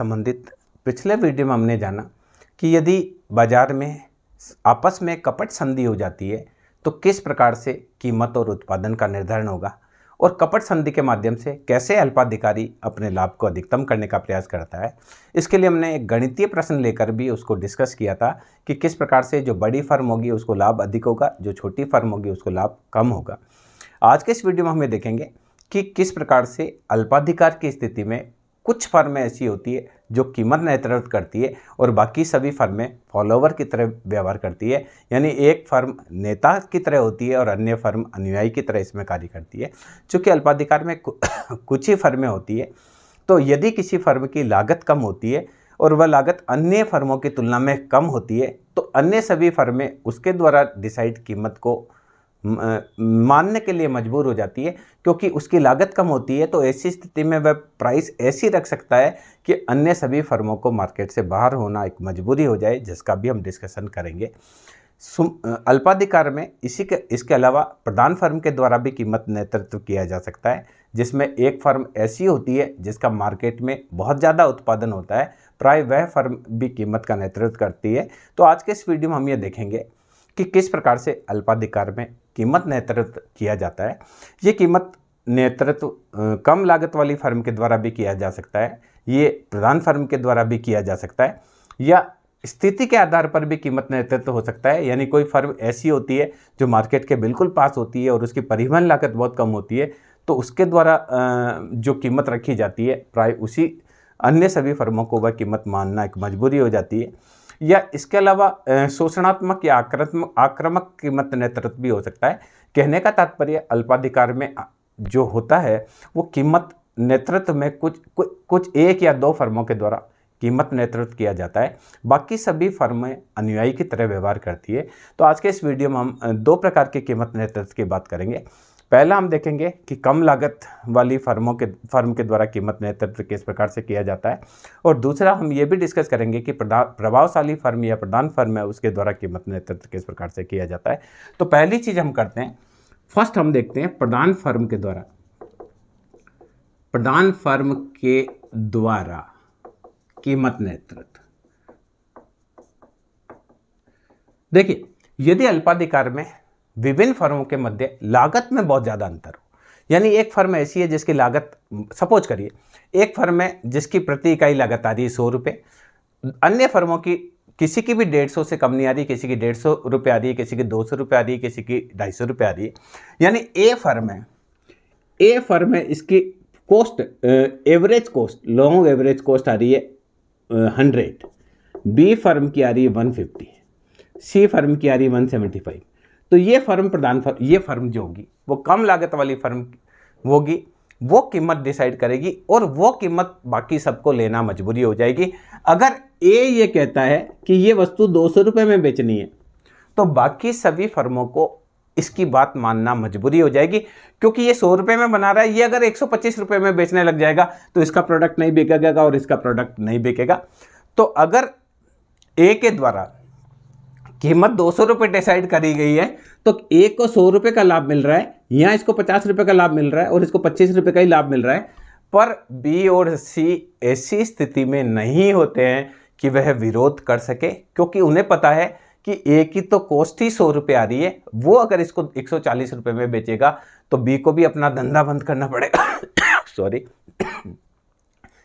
संबंधित पिछले वीडियो में हमने जाना कि यदि बाजार में आपस में कपट संधि हो जाती है तो किस प्रकार से कीमत और उत्पादन का निर्धारण होगा और कपट संधि के माध्यम से कैसे अल्पाधिकारी अपने लाभ को अधिकतम करने का प्रयास करता है। इसके लिए हमने एक गणितीय प्रश्न लेकर भी उसको डिस्कस किया था कि किस प्रकार से जो बड़ी फर्म होगी उसको लाभ अधिक होगा, जो छोटी फर्म होगी उसको लाभ कम होगा। आज के इस वीडियो में हमें देखेंगे कि किस प्रकार से अल्पाधिकार की स्थिति में कुछ फर्में ऐसी होती है जो कीमत नेतृत्व करती है और बाकी सभी फर्में फॉलोवर की तरह व्यवहार करती है, यानी एक फर्म नेता की तरह होती है और अन्य फर्म अनुयायी की तरह इसमें कार्य करती है। चूँकि अल्पाधिकार में कुछ ही फर्में होती है, तो यदि किसी फर्म की लागत कम होती है और वह लागत अन्य फर्मों की तुलना में कम होती है तो अन्य सभी फर्में उसके द्वारा डिसाइड कीमत को मानने के लिए मजबूर हो जाती है, क्योंकि उसकी लागत कम होती है। तो ऐसी स्थिति में वह प्राइस ऐसी रख सकता है कि अन्य सभी फर्मों को मार्केट से बाहर होना एक मजबूरी हो जाए, जिसका भी हम डिस्कशन करेंगे। अल्पाधिकार में इसके अलावा प्रधान फर्म के द्वारा भी कीमत नेतृत्व किया जा सकता है, जिसमें एक फर्म ऐसी होती है जिसका मार्केट में बहुत ज़्यादा उत्पादन होता है, प्राय वह फर्म भी कीमत का नेतृत्व करती है। तो आज के इस वीडियो में हम ये देखेंगे कि किस प्रकार से अल्पाधिकार में कीमत नेतृत्व किया जाता है। ये कीमत नेतृत्व कम लागत वाली फर्म के द्वारा भी किया जा सकता है, ये प्रधान फर्म के द्वारा भी किया जा सकता है, या स्थिति के आधार पर भी कीमत नेतृत्व हो सकता है। यानी कोई फर्म ऐसी होती है जो मार्केट के बिल्कुल पास होती है और उसकी परिवहन लागत बहुत कम होती है, तो उसके द्वारा जो कीमत रखी जाती है प्राय उसी अन्य सभी फर्मों को वह कीमत मानना एक मजबूरी हो जाती है। या इसके अलावा शोषणात्मक या आक्रामक कीमत नेतृत्व भी हो सकता है। कहने का तात्पर्य अल्पाधिकार में जो होता है वो कीमत नेतृत्व में कुछ एक या दो फर्मों के द्वारा कीमत नेतृत्व किया जाता है, बाकी सभी फर्में अनुयायी की तरह व्यवहार करती है। तो आज के इस वीडियो में हम दो प्रकार के कीमत नेतृत्व की बात करेंगे। पहला हम देखेंगे कि कम लागत वाली फर्म के द्वारा कीमत नेतृत्व किस प्रकार से किया जाता है, और दूसरा हम ये भी डिस्कस करेंगे कि प्रभावशाली फर्म या प्रधान फर्म है उसके द्वारा कीमत नेतृत्व किस प्रकार से किया जाता है। तो पहली चीज़ हम करते हैं, फर्स्ट हम देखते हैं प्रधान फर्म के द्वारा कीमत नेतृत्व। देखिए, यदि अल्पाधिकार में विभिन्न फर्मों के मध्य लागत में बहुत ज़्यादा अंतर हो, यानी एक फर्म ऐसी है जिसकी लागत, सपोज करिए एक फर्म है जिसकी प्रति इकाई लागत आ रही है 100 रुपये, अन्य फर्मों की किसी की भी 150 से कम नहीं आ रही, किसी की 150 रुपये आ रही है, किसी की 200 रुपये आ रही है, किसी की 250 रुपये आ रही है। यानी ए फर्म है, इसकी cost average cost, long average cost आ रही है 100, बी फर्म की आ रही है 150, सी फर्म की आ रही है 175। तो ये फर्म जो होगी वो कम लागत वाली फर्म होगी, वो कीमत डिसाइड करेगी और वो कीमत बाकी सबको लेना मजबूरी हो जाएगी। अगर ए ये कहता है कि ये वस्तु 200 रुपये में बेचनी है तो बाकी सभी फर्मों को इसकी बात मानना मजबूरी हो जाएगी, क्योंकि ये 100 रुपये में बना रहा है, ये अगर 125 रुपये में बेचने लग जाएगा तो इसका प्रोडक्ट नहीं बिकेगा और इसका प्रोडक्ट नहीं बिकेगा। तो अगर ए के द्वारा कीमत 200 रुपये डिसाइड करी गई है तो ए को 100 रुपये का लाभ मिल रहा है, यहाँ इसको 50 रुपये का लाभ मिल रहा है और इसको 25 रुपये का ही लाभ मिल रहा है। पर बी और सी ऐसी स्थिति में नहीं होते हैं कि वह विरोध कर सके, क्योंकि उन्हें पता है कि ए की तो कॉस्ट ही 100 रुपये आ रही है, वो अगर इसको 140 रुपये में बेचेगा तो बी को भी अपना धंधा बंद करना पड़ेगा सॉरी,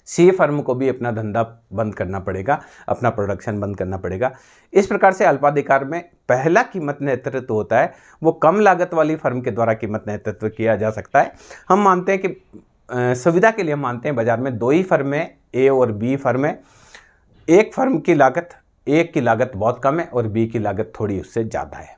सी फर्म को भी अपना धंधा बंद करना पड़ेगा, अपना प्रोडक्शन बंद करना पड़ेगा। इस प्रकार से अल्पाधिकार में पहला कीमत नेतृत्व होता है वो कम लागत वाली फर्म के द्वारा कीमत नेतृत्व किया जा सकता है। हम मानते हैं कि सुविधा के लिए हम मानते हैं बाजार में दो ही फर्में, ए और बी फर्म है। एक की लागत बहुत कम है और बी की लागत थोड़ी उससे ज़्यादा है।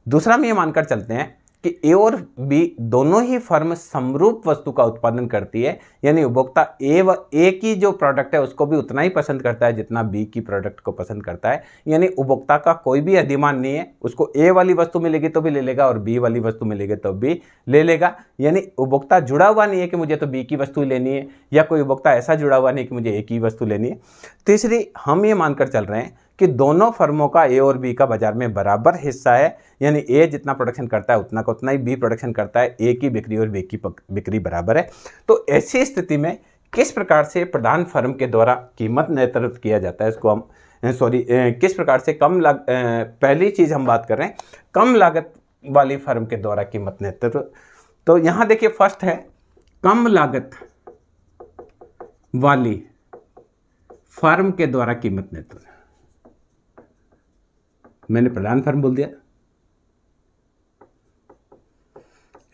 दूसरा हम ये मानकर चलते हैं कि ए और बी दोनों ही फर्म समरूप वस्तु का उत्पादन करती है, यानी उपभोक्ता ए की जो प्रोडक्ट है उसको भी उतना ही पसंद करता है जितना बी की प्रोडक्ट को पसंद करता है। यानी उपभोक्ता का कोई भी अधिमान नहीं है, उसको ए वाली वस्तु मिलेगी तो भी ले लेगा और बी वाली वस्तु मिलेगी तो भी ले लेगा। यानी उपभोक्ता जुड़ा हुआ नहीं है कि मुझे तो बी की वस्तु लेनी है, या कोई उपभोक्ता ऐसा जुड़ा हुआ नहीं कि मुझे ए की वस्तु लेनी है। तीसरी, हम ये मानकर चल रहे हैं कि दोनों फर्मों का ए और बी का बाजार में बराबर हिस्सा है, यानी ए जितना प्रोडक्शन करता है उतना का उतना ही बी प्रोडक्शन करता है, ए की बिक्री और बी की बिक्री बराबर है। तो ऐसी स्थिति में किस प्रकार से प्रधान फर्म के द्वारा कीमत नेतृत्व किया जाता है, इसको हम किस प्रकार से पहली चीज़ हम बात कर रहे हैं कम लागत वाली फर्म के द्वारा कीमत नेतृत्व। तो यहाँ देखिए फर्स्ट है कम लागत वाली फर्म के द्वारा कीमत नेतृत्व। मैंने प्रधान फर्म बोल दिया,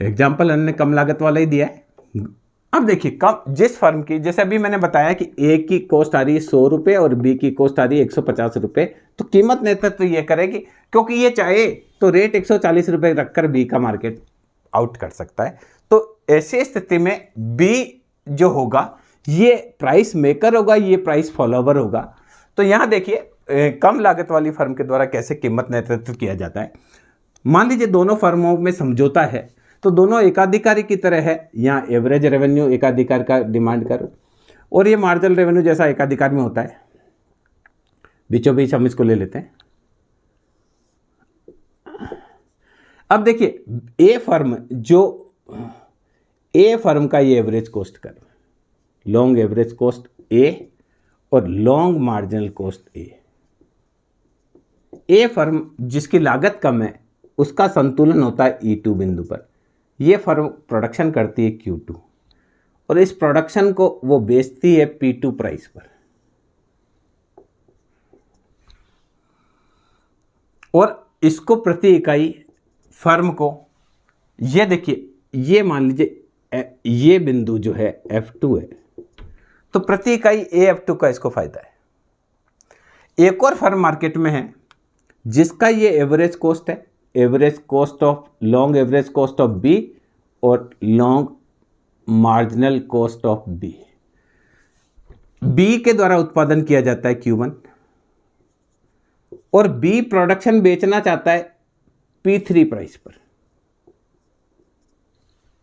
एग्जाम्पल हमने कम लागत वाला ही दिया है। अब देखिए कम जिस फर्म की, जैसे अभी मैंने बताया कि ए की कॉस्ट आ रही है 100 रुपये और बी की कॉस्ट आ रही है 150 रुपये, तो कीमत नेतृत्व ये करेगी, क्योंकि ये चाहे तो रेट 140 रुपये रखकर बी का मार्केट आउट कर सकता है। तो ऐसी स्थिति में बी जो होगा ये प्राइस मेकर होगा, ये प्राइस फॉलोवर होगा। तो यहाँ देखिए कम लागत वाली फर्म के द्वारा कैसे कीमत नेतृत्व किया जाता है। मान लीजिए दोनों फर्मों में समझौता है, तो दोनों एकाधिकारी की तरह है। यहाँ एवरेज रेवेन्यू एकाधिकार का डिमांड करो और ये मार्जिनल रेवेन्यू जैसा एकाधिकार में होता है। बीचों बीच हम इसको ले लेते हैं। अब देखिए ए फर्म का ये average cost curve, long average cost A और long marginal cost A firm जिसकी लागत कम है उसका संतुलन होता है E2 बिंदु पर। ये फर्म प्रोडक्शन करती है Q2 और इस प्रोडक्शन को वो बेचती है P2 प्राइस पर। और इसको प्रति इकाई फर्म को, ये देखिए ये मान लीजिए ये बिंदु जो है F2 है, तो प्रति इकाई AF2 का इसको फायदा है। एक और फर्म मार्केट में है जिसका ये एवरेज कॉस्ट है, average cost of long average cost of B और long marginal cost of B. B के द्वारा उत्पादन किया जाता है Q1 और बी प्रोडक्शन बेचना चाहता है P3 प्राइस पर।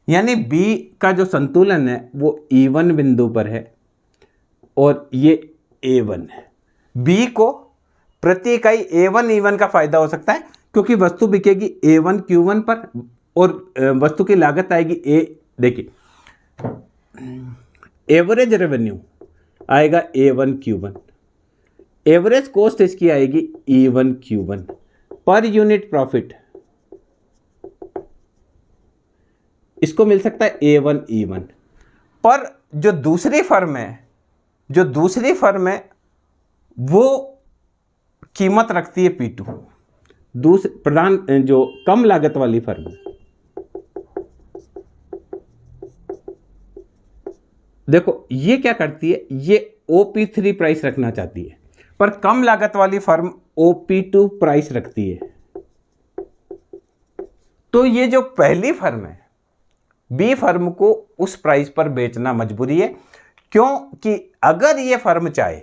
यानी बी का जो संतुलन है वो E1 बिंदु पर है और ये A1 है। बी को प्रति इकाई A1 E1 का फायदा हो सकता है क्योंकि वस्तु बिकेगी A1 Q1 पर और वस्तु की लागत आएगी देखिए एवरेज रेवेन्यू आएगा A1 Q1, एवरेज कॉस्ट इसकी आएगी E1 Q1, per unit profit इसको मिल सकता है A1 E1। पर जो दूसरी फर्म है वो कीमत रखती है P2। प्रधान जो कम लागत वाली फर्म है, देखो ये क्या करती है, ये OP3 प्राइस रखना चाहती है, पर कम लागत वाली फर्म OP2 प्राइस रखती है। तो ये जो पहली फर्म है बी फर्म को उस प्राइस पर बेचना मजबूरी है, क्योंकि अगर ये फर्म चाहे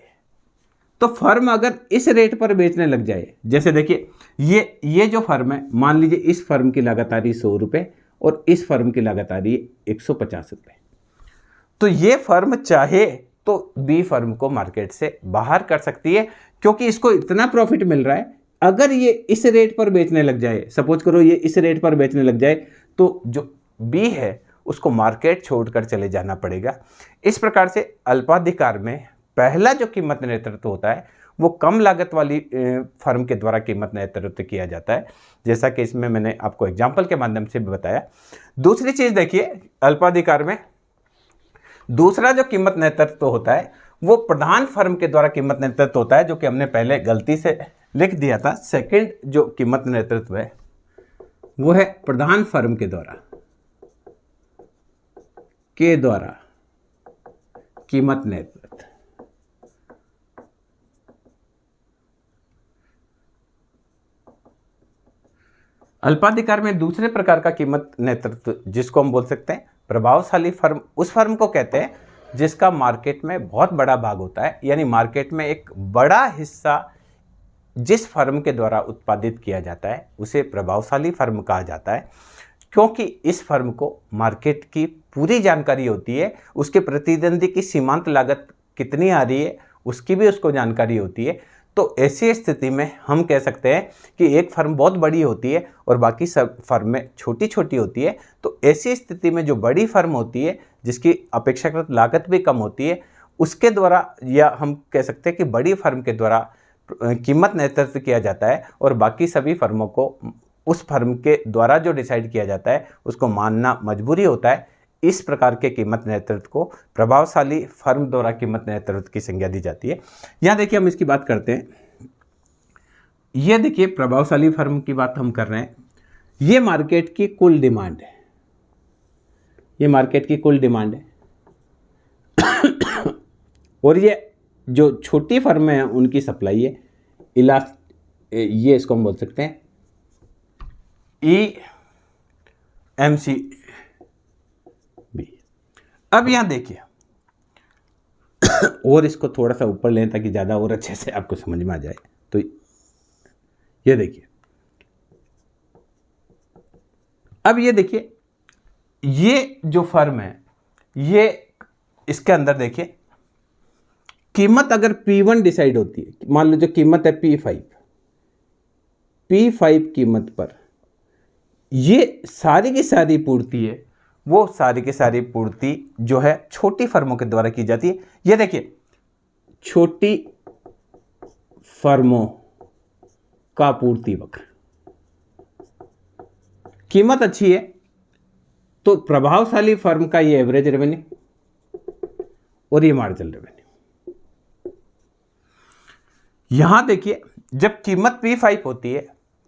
तो फर्म अगर इस रेट पर बेचने लग जाए, जैसे देखिए ये जो फर्म है, मान लीजिए इस फर्म की लागत आ रही 100 रुपये और इस फर्म की लागत आ रही है 150 रुपये, तो ये फर्म चाहे तो बी फर्म को मार्केट से बाहर कर सकती है क्योंकि इसको इतना प्रॉफिट मिल रहा है। अगर ये इस रेट पर बेचने लग जाए, सपोज करो ये इस रेट पर बेचने लग जाए, तो जो बी है उसको मार्केट छोड़कर चले जाना पड़ेगा। इस प्रकार से अल्पाधिकार में पहला जो कीमत नेतृत्व होता है वो कम लागत वाली फर्म के द्वारा कीमत नेतृत्व किया जाता है, जैसा कि इसमें मैंने आपको एग्जाम्पल के माध्यम से भी बताया। दूसरी चीज़ देखिए, अल्पाधिकार में दूसरा जो कीमत नेतृत्व होता है वो प्रधान फर्म के द्वारा कीमत नेतृत्व होता है, जो कि हमने पहले गलती से लिख दिया था। सेकंड जो कीमत नेतृत्व है वो है प्रधान फर्म के द्वारा कीमत नेतृत्व। अल्पाधिकार में दूसरे प्रकार का कीमत नेतृत्व जिसको हम बोल सकते हैं प्रभावशाली फर्म, उस फर्म को कहते हैं जिसका मार्केट में बहुत बड़ा भाग होता है, यानी मार्केट में एक बड़ा हिस्सा जिस फर्म के द्वारा उत्पादित किया जाता है उसे प्रभावशाली फर्म कहा जाता है, क्योंकि इस फर्म को मार्केट की पूरी जानकारी होती है, उसके प्रतिद्वंदी की सीमांत लागत कितनी आ रही है उसकी भी उसको जानकारी होती है। तो ऐसी स्थिति में हम कह सकते हैं कि एक फर्म बहुत बड़ी होती है और बाकी सब फर्में छोटी छोटी होती है। तो ऐसी स्थिति में जो बड़ी फर्म होती है जिसकी अपेक्षाकृत लागत भी कम होती है, उसके द्वारा, या हम कह सकते हैं कि बड़ी फर्म के द्वारा कीमत नेतृत्व किया जाता है और बाकी सभी फर्मों को उस फर्म के द्वारा जो डिसाइड किया जाता है उसको मानना मजबूरी होता है। इस प्रकार के कीमत नेतृत्व को प्रभावशाली फर्म द्वारा कीमत नेतृत्व की संज्ञा दी जाती है। यहाँ देखिए हम इसकी बात करते हैं। ये देखिए प्रभावशाली फर्म की बात हम कर रहे हैं। ये मार्केट की कुल डिमांड है, ये मार्केट की कुल डिमांड है और ये जो छोटी फर्में हैं उनकी सप्लाई है। ये इसको हम बोल सकते हैं EMC। अब यहां देखिए और इसको थोड़ा सा ऊपर लें ताकि ज़्यादा और अच्छे से आपको समझ में आ जाए। तो ये देखिए, अब ये देखिए, ये जो फर्म है, ये इसके अंदर देखिए कीमत अगर P1 डिसाइड होती है, मान लो जो कीमत है P5 कीमत पर ये सारी की सारी पूर्ति है, वो सारी की सारी पूर्ति जो है छोटी फर्मों के द्वारा की जाती है। ये देखिए छोटी फर्मों का पूर्ति वक्र, कीमत अच्छी है तो प्रभावशाली फर्म का ये एवरेज रेवेन्यू और ये मार्जिनल रेवेन्यू। यहां देखिए जब कीमत P5 होती है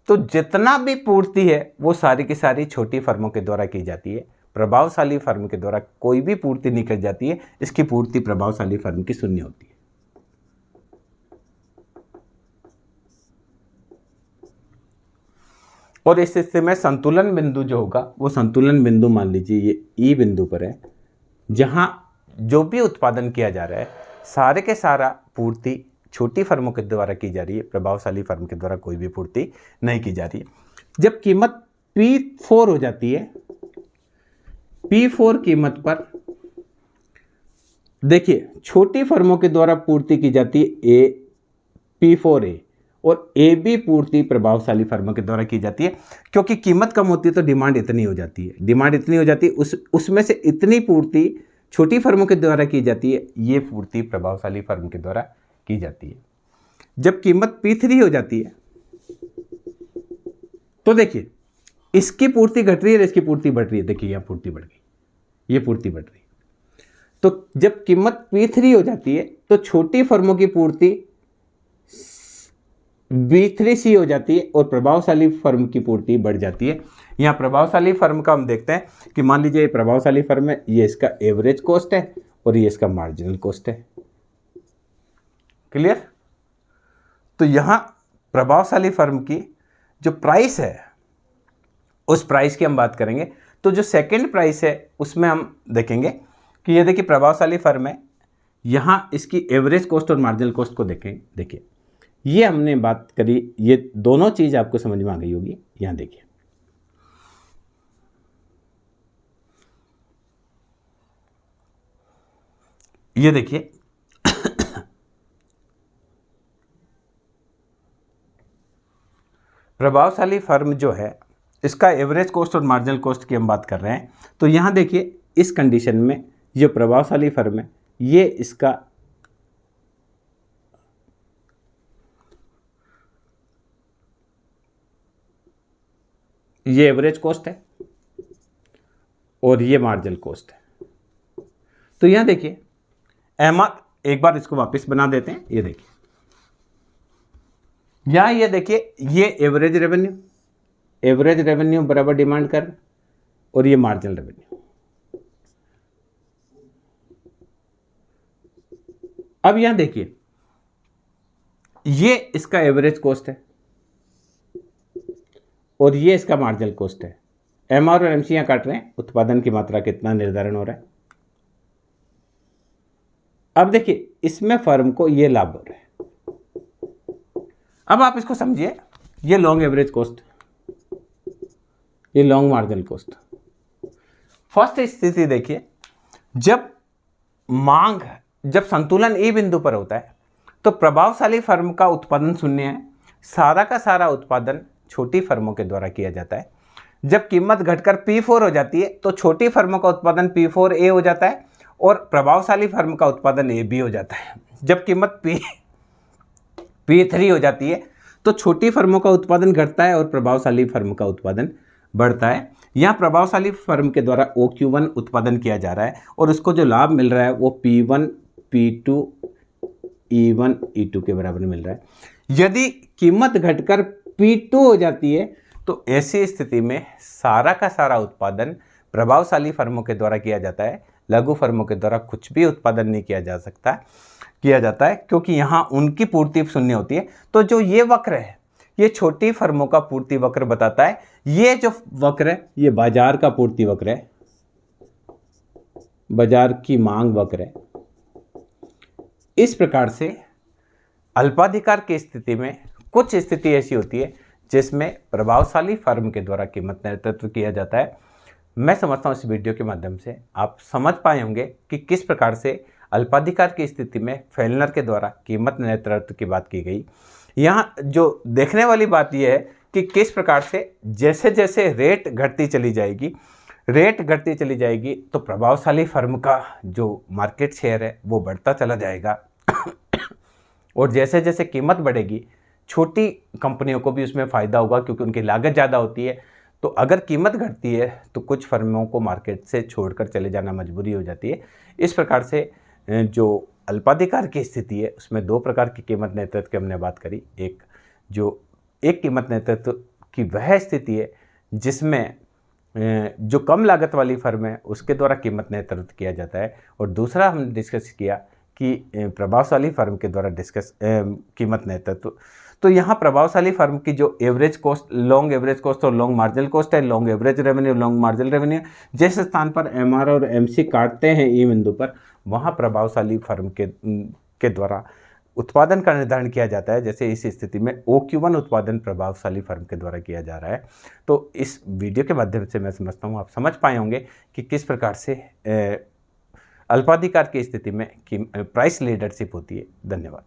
तो जितना भी पूर्ति है वो सारी की सारी छोटी फर्मों के द्वारा की जाती है। प्रभावशाली फर्म के द्वारा कोई भी पूर्ति नहीं की जाती है, इसकी पूर्ति प्रभावशाली फर्म की शून्य होती है। और इस स्थिति में संतुलन बिंदु जो होगा वो संतुलन बिंदु मान लीजिए ये E बिंदु पर है, जहां जो भी उत्पादन किया जा रहा है सारे के सारा पूर्ति छोटी फर्मों के द्वारा की जा रही है, प्रभावशाली फर्म के द्वारा कोई भी पूर्ति नहीं की जा रही है। जब कीमत P4 हो जाती है, P4 कीमत पर देखिए छोटी फर्मों के द्वारा पूर्ति की जाती है P4A और AB पूर्ति प्रभावशाली फर्मों के द्वारा की जाती है। क्योंकि कीमत कम होती है तो डिमांड इतनी हो जाती है, डिमांड इतनी हो जाती है, उसमें से इतनी पूर्ति छोटी फर्मों के द्वारा की जाती है, ये पूर्ति प्रभावशाली फर्म के द्वारा की जाती है। जब कीमत P3 हो जाती है तो देखिए इसकी पूर्ति घट रही है और इसकी पूर्ति बढ़ रही है। देखिए यहाँ पूर्ति बढ़ गई, ये पूर्ति बढ़ रही है। तो जब कीमत P3 हो जाती है तो छोटी फर्मों की पूर्ति B3C हो जाती है और प्रभावशाली फर्म की पूर्ति बढ़ जाती है। यहाँ प्रभावशाली फर्म का हम देखते हैं कि मान लीजिए प्रभावशाली फर्म है, ये इसका एवरेज कॉस्ट है और ये इसका मार्जिनल कॉस्ट है। क्लियर? तो यहाँ प्रभावशाली फर्म की जो प्राइस है उस प्राइस की हम बात करेंगे। तो जो सेकंड प्राइस है उसमें हम देखेंगे कि ये देखिए प्रभावशाली फर्म है, यहाँ इसकी एवरेज कॉस्ट और मार्जिनल कॉस्ट को देखें। देखिए ये हमने बात करी, ये दोनों चीज़ आपको समझ में आ गई होगी। यहाँ देखिए ये देखिए प्रभावशाली फर्म जो है इसका एवरेज कॉस्ट और मार्जिनल कॉस्ट की हम बात कर रहे हैं। तो यहाँ देखिए इस कंडीशन में जो प्रभावशाली फर्म है ये इसका ये एवरेज कॉस्ट है और ये मार्जिनल कॉस्ट है। तो यहाँ देखिए एक बार इसको वापस बना देते हैं। ये देखिए यहाँ ये देखिए ये एवरेज रेवेन्यू बराबर डिमांड कर और ये मार्जिनल रेवेन्यू। अब यहां देखिए ये इसका एवरेज कॉस्ट है और ये इसका मार्जिनल कॉस्ट है। MR और MC यहां काट रहे हैं, उत्पादन की मात्रा कितना निर्धारण हो रहा है। अब देखिए इसमें फर्म को ये लाभ हो रहा है। अब आप इसको समझिए, ये लॉन्ग एवरेज कॉस्ट, ये लॉन्ग मार्जिनल कॉस्ट। फर्स्ट स्थिति देखिए, जब संतुलन E बिंदु पर होता है तो प्रभावशाली फर्म का उत्पादन शून्य है, सारा का सारा उत्पादन छोटी फर्मों के द्वारा किया जाता है। जब कीमत घटकर P4 हो जाती है तो छोटी फर्मों का उत्पादन P4A हो जाता है और प्रभावशाली फर्म का उत्पादन AB हो जाता है। जब कीमत P3 हो जाती है तो छोटी फर्मों का उत्पादन घटता है और प्रभावशाली फर्म का उत्पादन बढ़ता है। यहाँ प्रभावशाली फर्म के द्वारा OQ1 उत्पादन किया जा रहा है और उसको जो लाभ मिल रहा है वो P1, P2, E1, E2 के बराबर मिल रहा है। यदि कीमत घटकर P2 हो जाती है तो ऐसी स्थिति में सारा का सारा उत्पादन प्रभावशाली फर्मों के द्वारा किया जाता है, लघु फर्मों के द्वारा कुछ भी उत्पादन नहीं किया जाता है क्योंकि यहाँ उनकी पूर्ति शून्य होती है। तो जो ये वक्र है ये छोटी फर्मों का पूर्ति वक्र बताता है। ये जो वक्र है ये बाजार का पूर्ति वक्र है, बाजार की मांग वक्र है। इस प्रकार से अल्पाधिकार की स्थिति में कुछ स्थिति ऐसी होती है जिसमें प्रभावशाली फर्म के द्वारा कीमत नेतृत्व किया जाता है। मैं समझता हूँ इस वीडियो के माध्यम से आप समझ पाए होंगे कि किस प्रकार से अल्पाधिकार की स्थिति में फेलनर के द्वारा कीमत नेतृत्व की बात की गई। यहाँ जो देखने वाली बात यह है कि किस प्रकार से जैसे जैसे रेट घटती चली जाएगी तो प्रभावशाली फर्म का जो मार्केट शेयर है वो बढ़ता चला जाएगा और जैसे जैसे कीमत बढ़ेगी छोटी कंपनियों को भी उसमें फ़ायदा होगा क्योंकि उनकी लागत ज़्यादा होती है। तो अगर कीमत घटती है तो कुछ फर्मों को मार्केट से छोड़कर चले जाना मजबूरी हो जाती है। इस प्रकार से जो अल्पाधिकार की स्थिति है उसमें दो प्रकार की कीमत नेतृत्व की हमने बात करी। एक कीमत नेतृत्व की वह स्थिति है जिसमें जो कम लागत वाली फर्म है उसके द्वारा कीमत नेतृत्व किया जाता है और दूसरा हमने डिस्कस किया कि प्रभावशाली फर्म के द्वारा कीमत नेतृत्व। तो यहाँ प्रभावशाली फर्म की जो average cost, long average cost और लॉन्ग मार्जिनल कॉस्ट है, long average revenue, long marginal revenue, जिस स्थान पर MR और MC काटते हैं ई बिंदु पर वहाँ प्रभावशाली फर्म के द्वारा उत्पादन का निर्धारण किया जाता है। जैसे इस स्थिति में OQ1 उत्पादन प्रभावशाली फर्म के द्वारा किया जा रहा है। तो इस वीडियो के माध्यम से मैं समझता हूँ आप समझ पाए होंगे कि किस प्रकार से अल्पाधिकार की स्थिति में प्राइस लीडरशिप होती है। धन्यवाद।